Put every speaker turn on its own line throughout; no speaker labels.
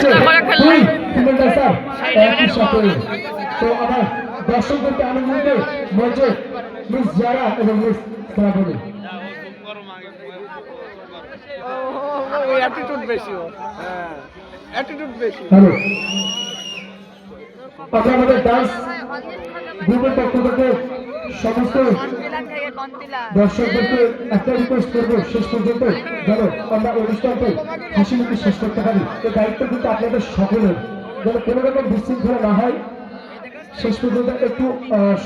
হচ্ছে দুই female dancer একই সাথে। তো আমার দর্শকদেরকে আনন্দ মঞ্চে মিস জারা এবং মিস শ্রাবণী। হ্যালো, আমরা আমাদের ডান্স গ্রুপের পক্ষ থেকে সমস্ত দর্শকদেরকে একটা রিকোয়েস্ট করবো, শেষ পর্যন্ত যেন আমরা অনুষ্ঠানটাই হাসি মুখে শেষ করতে পারি। এই দায়িত্ব কিন্তু আপনাদের সকলের, যেন কোনো রকম বিশৃঙ্খলা না হয়। শেষ পর্যন্ত একটু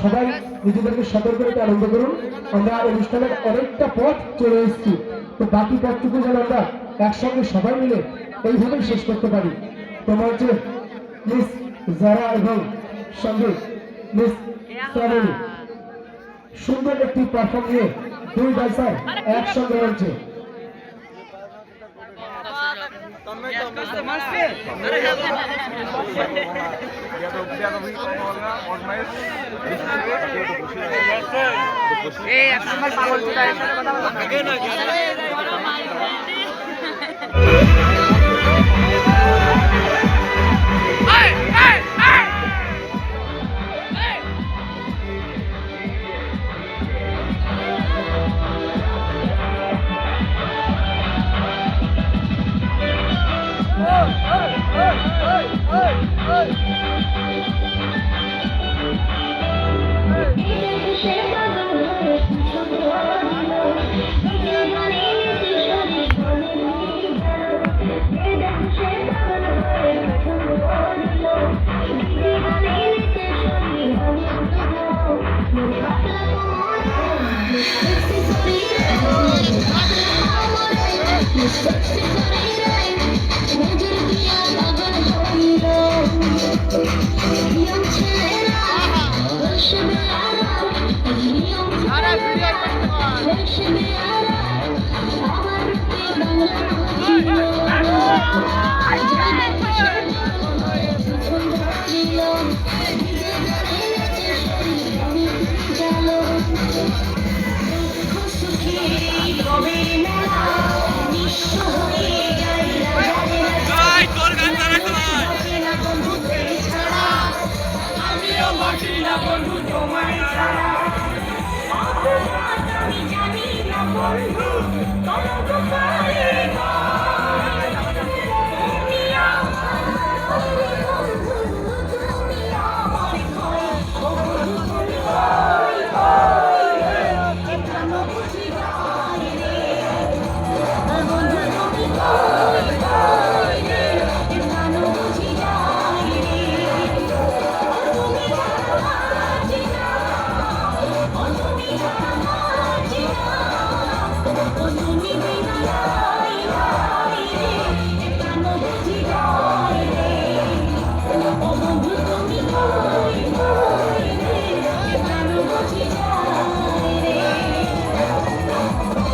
সবাই নিজেদেরকে সতর্ক রেখে আনন্দ করুন। আমরা অনুষ্ঠানের অনেকটা পথ চলে এসেছি, তো বাকি পথটুকু যেন আমরা একসঙ্গে সবাই মিলে এইভাবেই শেষ করতে পারি। তোমার যে মিস জারা এবং সঙ্গে মিস শ্রাবণী সুন্দর একটি পারফর্ম নিয়ে দুই ডান্সার একসঙ্গে রয়েছে।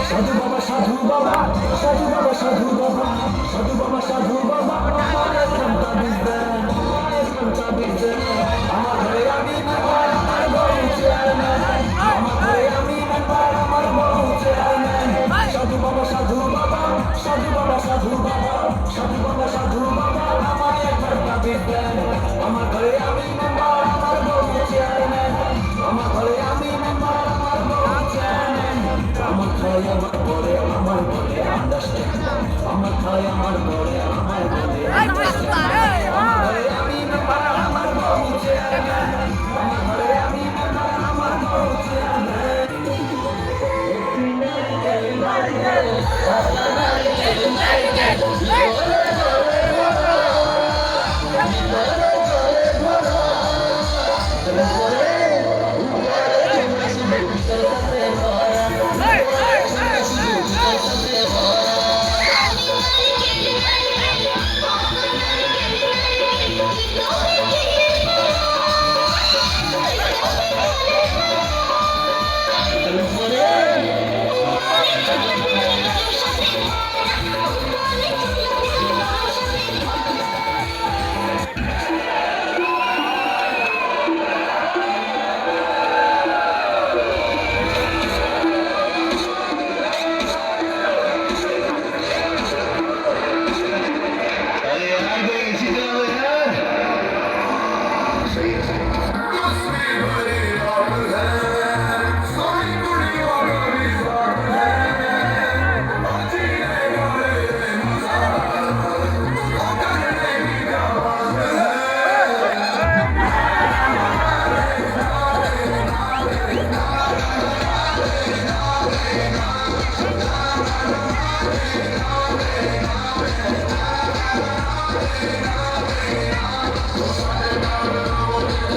সাধু বাবা সাধু বাবা সাধু বাবা সাধু বাবা